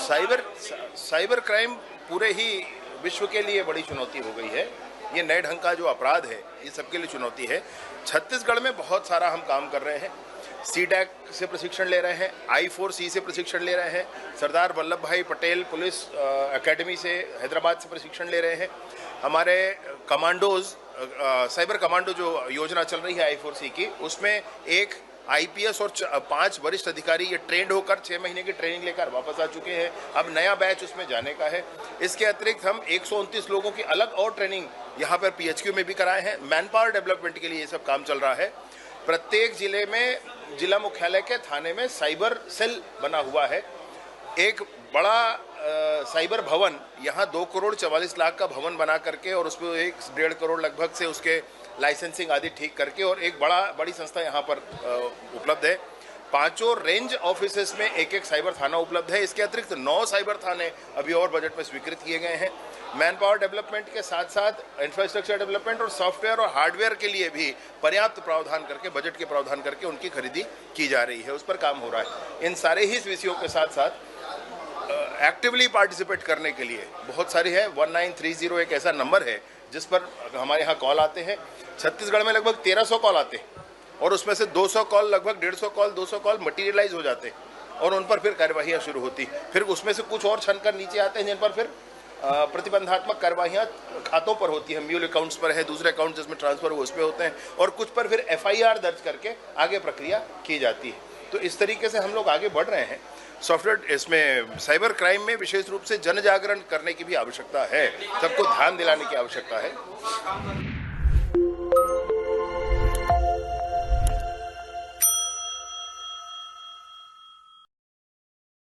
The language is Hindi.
साइबर क्राइम पूरे ही विश्व के लिए बड़ी चुनौती हो गई है। ये नए ढंग का जो अपराध है ये सबके लिए चुनौती है। छत्तीसगढ़ में बहुत सारा हम काम कर रहे हैं। सीडैक से प्रशिक्षण ले रहे हैं, I4C से प्रशिक्षण ले रहे हैं, सरदार वल्लभ भाई पटेल पुलिस एकेडमी से हैदराबाद से प्रशिक्षण ले रहे हैं। हमारे कमांडोज साइबर कमांडो जो योजना चल रही है I4C की, उसमें एक IPS और 5 वरिष्ठ अधिकारी ये ट्रेंड होकर 6 महीने की ट्रेनिंग लेकर वापस आ चुके हैं। अब नया बैच उसमें जाने का है। इसके अतिरिक्त हम 129 लोगों की अलग और ट्रेनिंग यहाँ पर PHQ में भी कराए हैं। मैन पावर डेवलपमेंट के लिए ये सब काम चल रहा है। प्रत्येक जिले में, जिला मुख्यालय के थाने में साइबर सेल बना हुआ है। एक बड़ा साइबर भवन, यहाँ 2 करोड़ 44 लाख का भवन बना करके और उसमें 1.5 करोड़ लगभग से उसके लाइसेंसिंग आदि ठीक करके और एक बड़ी संस्था यहाँ पर उपलब्ध है। 5 रेंज ऑफिसेस में एक साइबर थाना उपलब्ध है। इसके अतिरिक्त 9 साइबर थाने अभी और बजट में स्वीकृत किए गए हैं। मैन पावर डेवलपमेंट के साथ साथ इंफ्रास्ट्रक्चर डेवलपमेंट और सॉफ्टवेयर और हार्डवेयर के लिए भी पर्याप्त प्रावधान करके, बजट के प्रावधान करके उनकी खरीदी की जा रही है, उस पर काम हो रहा है। इन सारे ही विषयों के साथ साथ एक्टिवली पार्टिसिपेट करने के लिए बहुत सारी है। 1930 एक ऐसा नंबर है जिस पर हमारे यहाँ कॉल आते हैं। छत्तीसगढ़ में लगभग 1300 कॉल आते हैं और उसमें से 200 कॉल, लगभग 150 कॉल, 200 कॉल मटीरियलाइज हो जाते हैं और उन पर फिर कार्यवाहियाँ शुरू होती। फिर उसमें से कुछ और छनकर नीचे आते हैं जिन पर फिर प्रतिबंधात्मक कार्यवाहियाँ खातों पर होती है। म्यूल अकाउंट्स पर है, दूसरे अकाउंट जिसमें ट्रांसफर हो उस पर होते हैं और कुछ पर फिर FIR दर्ज करके आगे प्रक्रिया की जाती है। तो इस तरीके से हम लोग आगे बढ़ रहे हैं। सॉफ्टवेयर इसमें साइबर क्राइम में विशेष रूप से जन जागरण करने की भी आवश्यकता है, सबको ध्यान दिलाने की आवश्यकता है।